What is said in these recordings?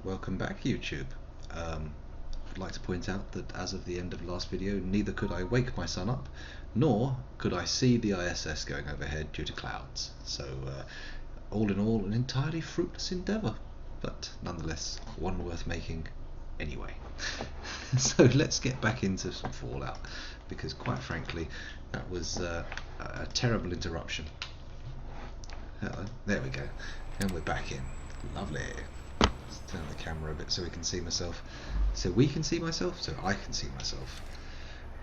Welcome back, YouTube. I'd like to point out that as of the end of last video, neither could I wake my son up, nor could I see the ISS going overhead due to clouds. So, all in all, an entirely fruitless endeavour, but nonetheless, one worth making anyway. So let's get back into some Fallout, because quite frankly, that was a terrible interruption. There we go, and we're back in. Lovely. Let's turn the camera a bit so we can see myself. So we can see myself, so I can see myself.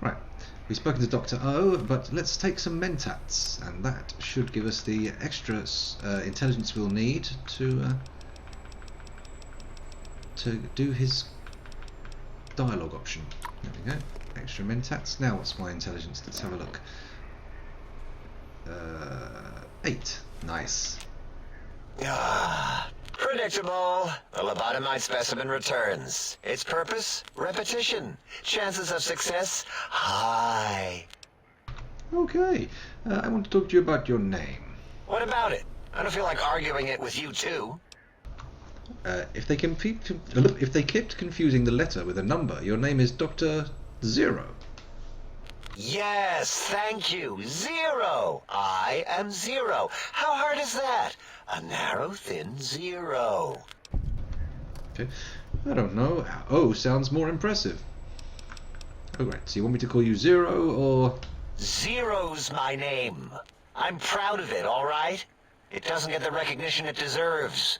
Right, we've spoken to Dr. O, but let's take some mentats, and that should give us the extra intelligence we'll need to do his dialogue option. There we go, extra mentats. Now what's my intelligence? Let's have a look. 8. Nice. Predictable. The lobotomite specimen returns. Its purpose? Repetition. Chances of success? High. Okay, I want to talk to you about your name. What about it? I don't feel like arguing it with you too. If they kept confusing the letter with a number, your name is Dr. Zero. Yes, thank you. Zero. I am Zero. How hard is that? A narrow, thin zero. Okay, I don't know. O sounds more impressive. Oh, right. So you want me to call you Zero, or? Zero's my name. I'm proud of it, all right? It doesn't get the recognition it deserves.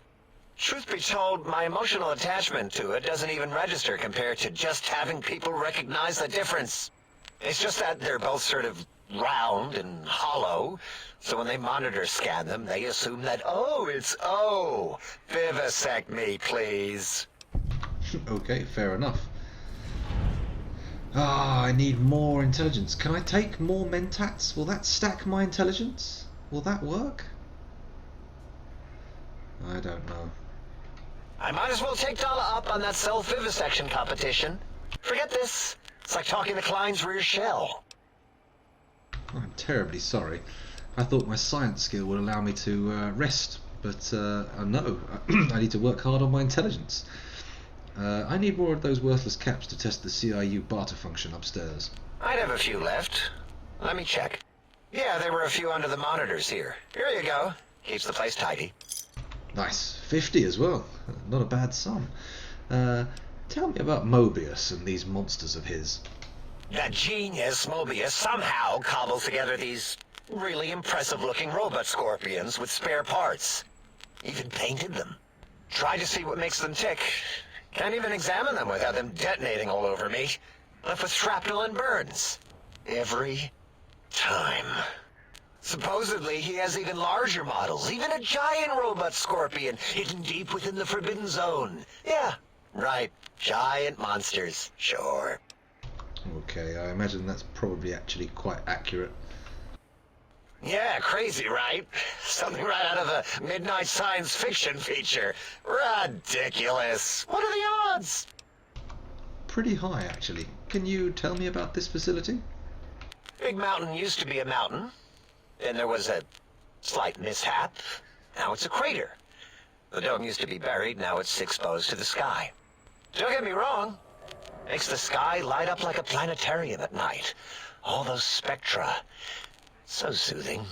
Truth be told, my emotional attachment to it doesn't even register compared to just having people recognize the difference. It's just that they're both sort of round and hollow, so when they monitor scan them, they assume that, oh, it's O. Vivisect me, please. Okay, fair enough. I need more intelligence. Can I take more mentats? Will that stack my intelligence? Will that work? I don't know. I might as well take Dala up on that self-vivisection competition. Forget this. It's like talking to Klein's rear shell. I'm terribly sorry. I thought my science skill would allow me to rest, but no. I need to work hard on my intelligence. I need more of those worthless caps to test the CIU barter function upstairs. I'd have a few left. Let me check. Yeah, there were a few under the monitors here. Here you go. Keeps the place tidy. Nice. 50 as well. Not a bad sum. Tell me about Mobius and these monsters of his. That genius, Mobius, somehow cobbled together these really impressive-looking robot scorpions with spare parts. Even painted them. Tried to see what makes them tick. Can't even examine them without them detonating all over me. Left with shrapnel and burns. Every time. Supposedly, he has even larger models, even a giant robot scorpion hidden deep within the Forbidden Zone. Yeah, right. Giant monsters, sure. Okay, I imagine that's probably actually quite accurate. Yeah, crazy, right? Something right out of a midnight science fiction feature. Ridiculous. What are the odds? Pretty high, actually. Can you tell me about this facility? Big Mountain used to be a mountain. Then there was a slight mishap. Now it's a crater. The dome used to be buried, now it's exposed to the sky. Don't get me wrong. Makes the sky light up like a planetarium at night. All those spectra. So soothing.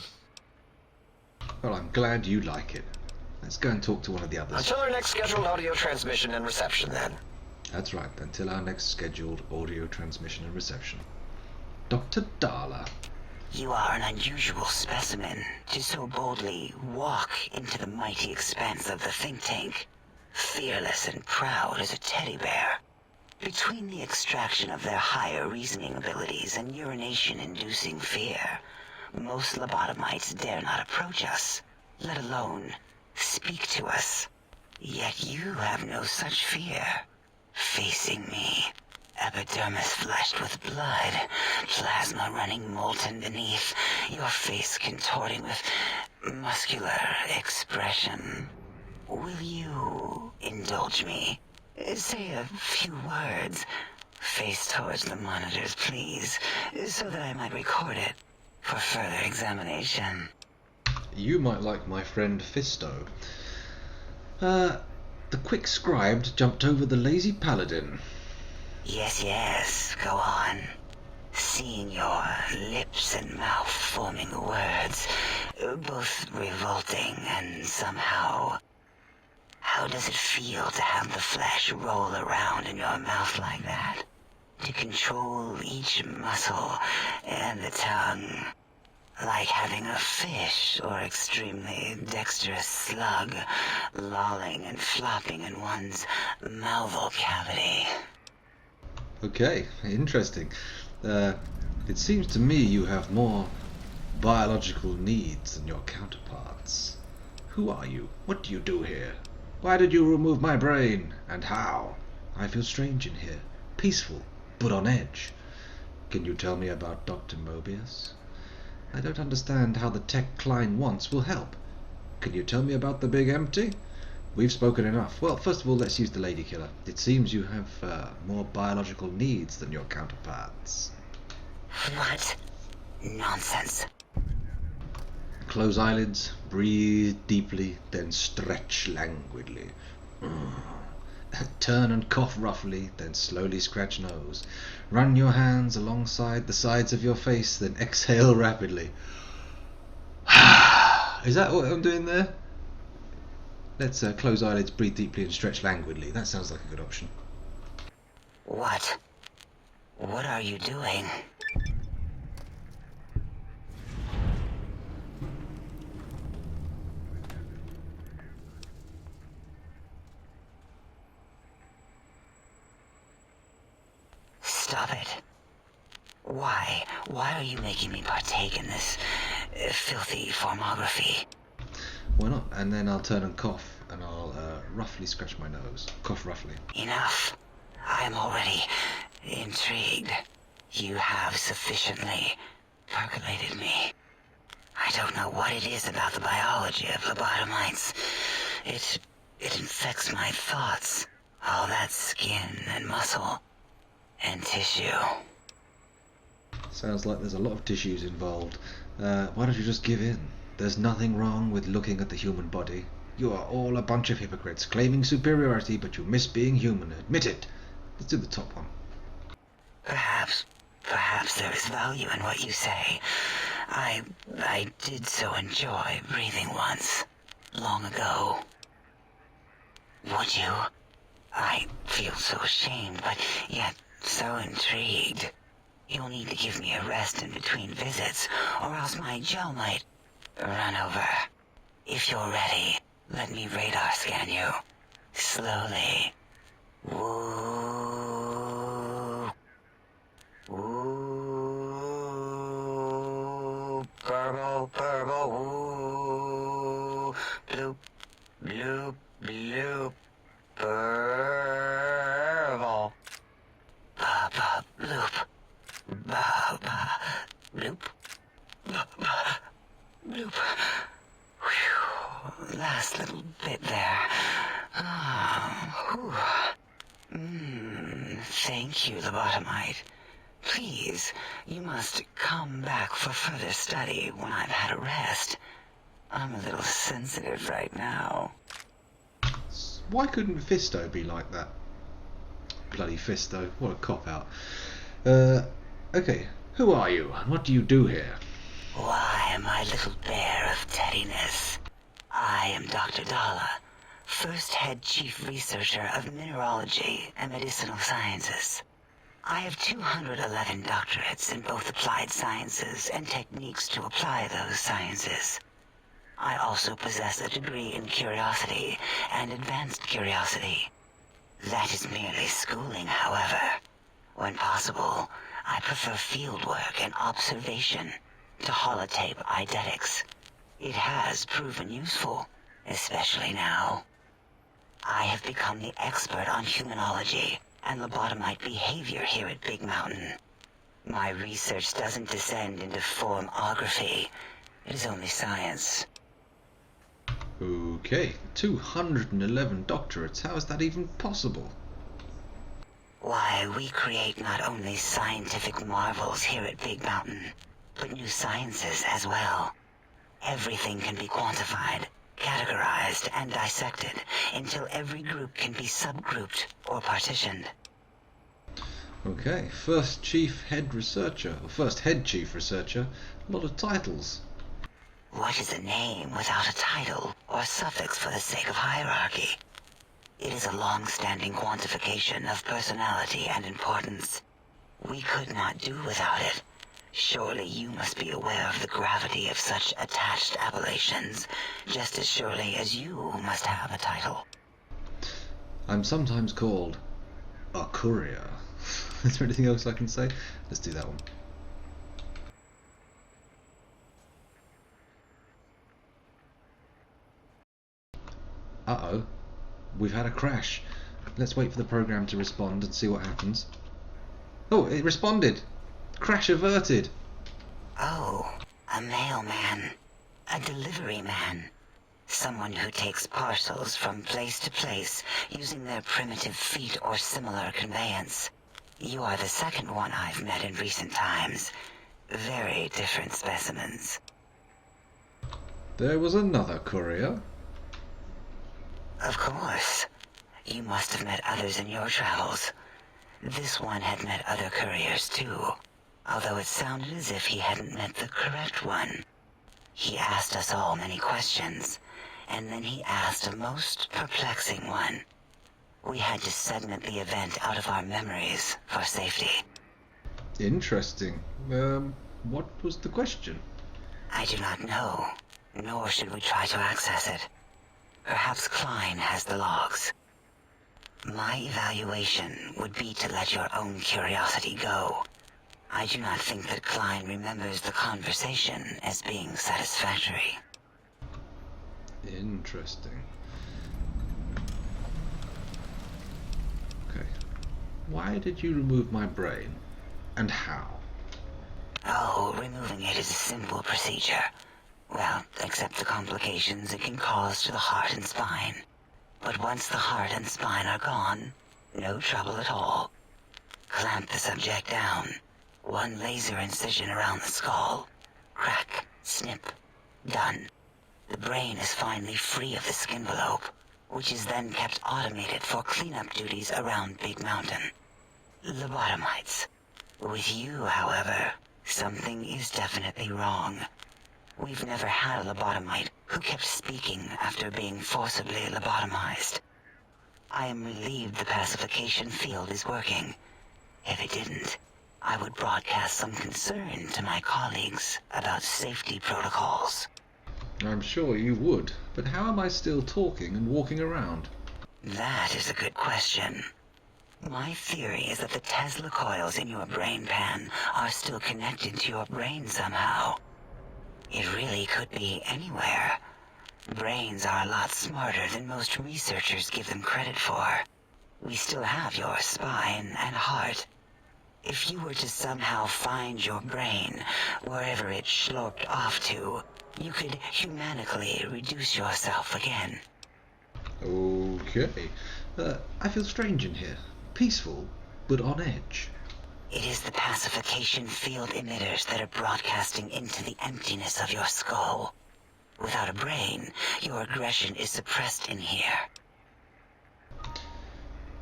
Well, I'm glad you like it. Let's go and talk to one of the others. Until our next scheduled audio transmission and reception, then. That's right, until our next scheduled audio transmission and reception. Dr. Dala. You are an unusual specimen to so boldly walk into the mighty expanse of the think tank, fearless and proud as a teddy bear. Between the extraction of their higher reasoning abilities and urination-inducing fear, most lobotomites dare not approach us, let alone speak to us. Yet you have no such fear. Facing me, epidermis flushed with blood, plasma running molten beneath, your face contorting with muscular expression. Will you indulge me? Say a few words. Face towards the monitors, please, so that I might record it for further examination. You might like my friend Fisto. the quick scribe jumped over the lazy paladin. Yes, go on. Seeing your lips and mouth forming words, both revolting and somehow... How does it feel to have the flesh roll around in your mouth like that? To control each muscle and the tongue, like having a fish or extremely dexterous slug lolling and flopping in one's mouthal cavity. Okay, interesting. It seems to me you have more biological needs than your counterparts. Who are you? What do you do here? Why did you remove my brain? And how? I feel strange in here. Peaceful, but on edge. Can you tell me about Dr. Mobius? I don't understand how the tech Klein wants will help. Can you tell me about the Big Empty? We've spoken enough. Well, first of all, let's use the Lady Killer. It seems you have more biological needs than your counterparts. What? Nonsense. Close eyelids, breathe deeply, then stretch languidly. Turn and cough roughly, then slowly scratch nose. Run your hands alongside the sides of your face, then exhale rapidly. Is that what I'm doing there? Let's close eyelids, breathe deeply, and stretch languidly. That sounds like a good option. What? What are you doing? Stop it. Why? Why are you making me partake in this filthy formography? Why not? And then I'll turn and cough, and I'll roughly scratch my nose. Cough roughly. Enough. I am already intrigued. You have sufficiently percolated me. I don't know what it is about the biology of lobotomites. It infects my thoughts. All that skin and muscle and tissue. Sounds like there's a lot of tissues involved. Why don't you just give in? There's nothing wrong with looking at the human body. You are all a bunch of hypocrites, claiming superiority, but you miss being human. Admit it. Let's do the top one. Perhaps there is value in what you say. I did so enjoy breathing once, long ago. Would you? I feel so ashamed, but yet so intrigued. You'll need to give me a rest in between visits, or else my gel might run over. If you're ready, let me radar scan you. Slowly. Woo. Woo. Burble, burble, woo. Bloop, bloop, bloop. Burble. Ba, ba, bloop. Ba, ba, bloop. Ba, ba, bloop. Whew. Last little bit there. Thank you, lobotomite. Please, you must come back for further study when I've had a rest. I'm a little sensitive right now. Why couldn't Fisto be like that? Bloody Fisto, what a cop-out. Okay, who are you, and what do you do here? Why, my little bear of teddiness. I am Dr. Dalla, first head chief researcher of mineralogy and medicinal sciences. I have 211 doctorates in both applied sciences and techniques to apply those sciences. I also possess a degree in curiosity and advanced curiosity. That is merely schooling, however. When possible, I prefer fieldwork and observation to holotape eidetics. It has proven useful, especially now. I have become the expert on humanology and lobotomite behavior here at Big Mountain. My research doesn't descend into formography. It is only science. Okay, 211 doctorates. How is that even possible? Why, we create not only scientific marvels here at Big Mountain, but new sciences as well. Everything can be quantified. categorized and dissected until every group can be subgrouped or partitioned. Okay, first chief head researcher, or first head chief researcher, a lot of titles. What is a name without a title or suffix for the sake of hierarchy? It is a long-standing quantification of personality and importance. We could not do without it. Surely you must be aware of the gravity of such attached appellations, just as surely as you must have a title. I'm sometimes called a courier. Is there anything else I can say? Let's do that one. Uh-oh. We've had a crash. Let's wait for the program to respond and see what happens. Oh, it responded! Crash averted! Oh, a mailman. A delivery man. Someone who takes parcels from place to place using their primitive feet or similar conveyance. You are the second one I've met in recent times. Very different specimens. There was another courier. Of course. You must have met others in your travels. This one had met other couriers too, although it sounded as if he hadn't met the correct one. He asked us all many questions, and then he asked a most perplexing one. We had to segment the event out of our memories for safety. Interesting. What was the question? I do not know, nor should we try to access it. Perhaps Klein has the logs. My evaluation would be to let your own curiosity go. I do not think that Klein remembers the conversation as being satisfactory. Interesting. Okay. Why did you remove my brain? And how? Oh, removing it is a simple procedure. Well, except the complications it can cause to the heart and spine. But once the heart and spine are gone, no trouble at all. Clamp the subject down. One laser incision around the skull. Crack, snip, done. The brain is finally free of the skin envelope, which is then kept automated for cleanup duties around Big Mountain. Lobotomites. With you, however, something is definitely wrong. We've never had a lobotomite who kept speaking after being forcibly lobotomized. I am relieved the pacification field is working. If it didn't, I would broadcast some concern to my colleagues about safety protocols. I'm sure you would, but how am I still talking and walking around? That is a good question. My theory is that the Tesla coils in your brain pan are still connected to your brain somehow. It really could be anywhere. Brains are a lot smarter than most researchers give them credit for. We still have your spine and heart. If you were to somehow find your brain, wherever it sloped off to, you could humanically reduce yourself again. Okay. I feel strange in here. Peaceful, but on edge. It is the pacification field emitters that are broadcasting into the emptiness of your skull. Without a brain, your aggression is suppressed in here.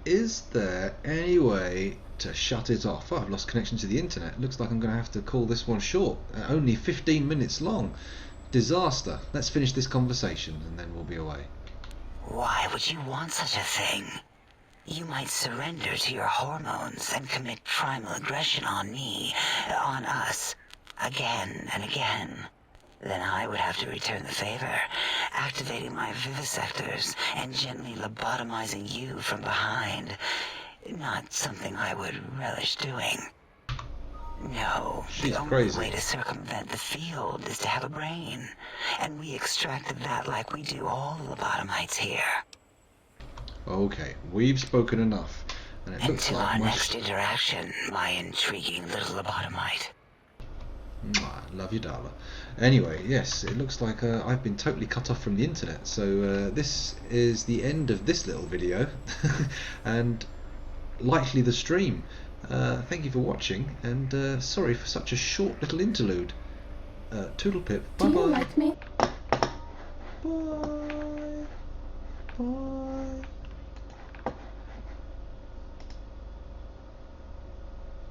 Is there any way to shut it off? Oh, I've lost connection to the internet. Looks like I'm going to have to call this one short. Only 15 minutes long. Disaster. Let's finish this conversation and then we'll be away. Why would you want such a thing? You might surrender to your hormones and commit primal aggression on me, on us, again and again. Then I would have to return the favor, activating my vivisectors and gently lobotomizing you from behind. Not something I would relish doing. No, She's the only crazy. way to circumvent the field is to have a brain, and we extracted that like we do all the lobotomites here. Okay, we've spoken enough. And it looks Until like our my... next interaction, my intriguing little lobotomite. Mwah, love you, Darla. Anyway, yes, it looks like I've been totally cut off from the internet. So this is the end of this little video. And likely the stream. Thank you for watching, and sorry for such a short little interlude. Toodle pip. Bye bye. Do you like me? Bye. Bye.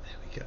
There we go.